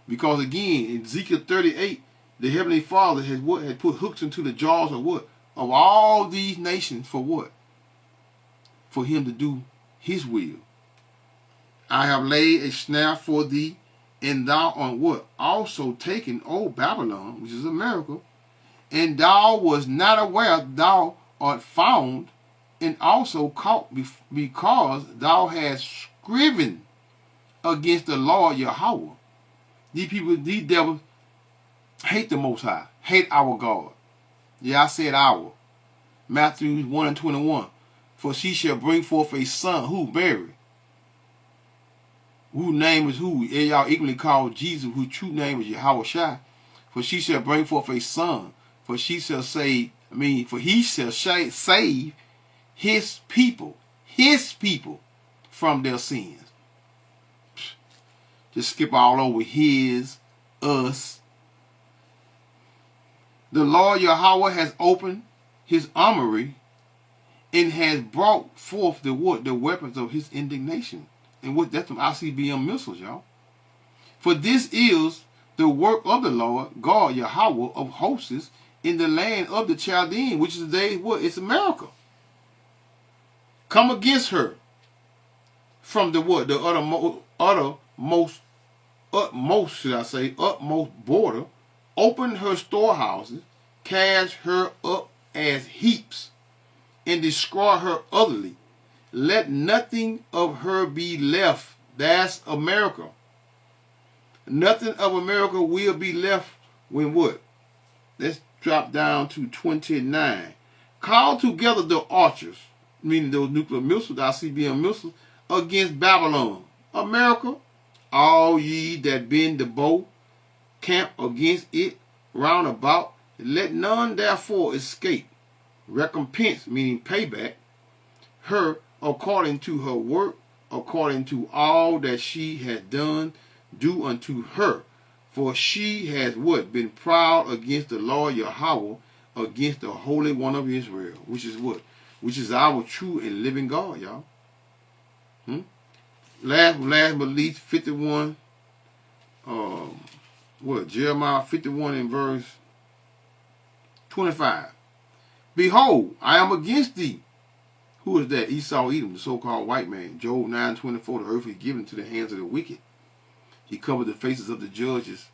Because again, in Ezekiel 38, the Heavenly Father had put hooks into the jaws of what? Of all these nations for what? For him to do his will. I have laid a snare for thee, and thou art what? Also taken, O Babylon, which is America, and thou was not aware thou art found, and also caught because thou hast striven against the Lord Yahweh. These people, these devils, hate the Most High, hate our God. Yeah, I said our. Matthew 1 and 21. For she shall bring forth a son, who? Mary. Whose name is who? Y'all equally called Jesus, whose true name is Yahweh Shai. For she shall bring forth a son. For she shall save, for he shall save his people from their sins. Just skip all over his, us. The Lord Yahweh has opened his armory and has brought forth the weapons of his indignation. And what? That's some ICBM missiles, y'all. For this is the work of the Lord God Yahweh of hosts in the land of the Chaldean, which is today what? It's America. Come against her from the what? The utmost border. Open her storehouses, cast her up as heaps, and destroy her utterly. Let nothing of her be left. That's America. Nothing of America will be left when what? Let's drop down to 29. Call together the archers, meaning those nuclear missiles, ICBM missiles, against Babylon. America, all ye that bend the bow, camp against it round about. Let none therefore escape. Recompense, meaning payback, her according to her work, according to all that she had done, do unto her. For she has what? Been proud against the Lord Yahweh, against the Holy One of Israel. Which is what? Which is our true and living God, y'all. Last but least, 51. Jeremiah 51 and verse 25. Behold, I am against thee. Who is that? Esau Edom, the so-called white man. Job 9:24. The earth is given to the hands of the wicked. He covered the faces of the judges.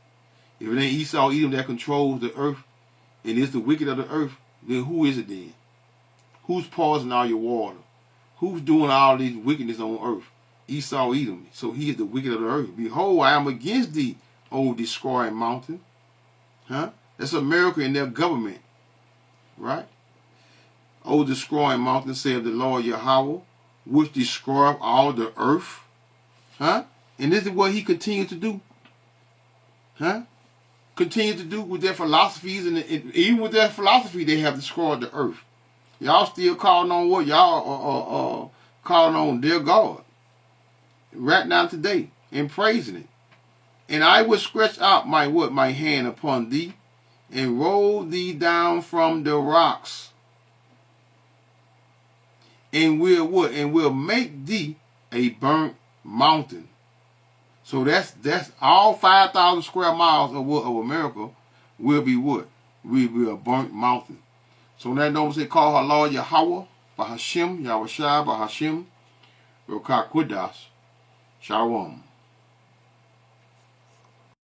If it ain't Esau Edom that controls the earth, and is the wicked of the earth, then who is it then? Who's poisoning all your water? Who's doing all these wickedness on earth? Esau Edom. So he is the wicked of the earth. Behold, I am against thee, O destroying mountain. That's America and their government. Right? O destroying mountain, saith the Lord Yahweh, which destroyeth all the earth. And this is what he continued to do. Continue to do with their philosophies, and even with their philosophy, they have destroyed the earth. Y'all still calling on what? Y'all calling on their God right now today and praising it. And I will stretch out my hand upon thee, and roll thee down from the rocks, and will make thee a burnt mountain. So that's all 5,000 square miles of America will be what? Will be a burnt mountain. So that don't say call her Lord Yahweh, Bahashim, Yahweh Shai, Bahashim, Rokak Kudas, Shalom.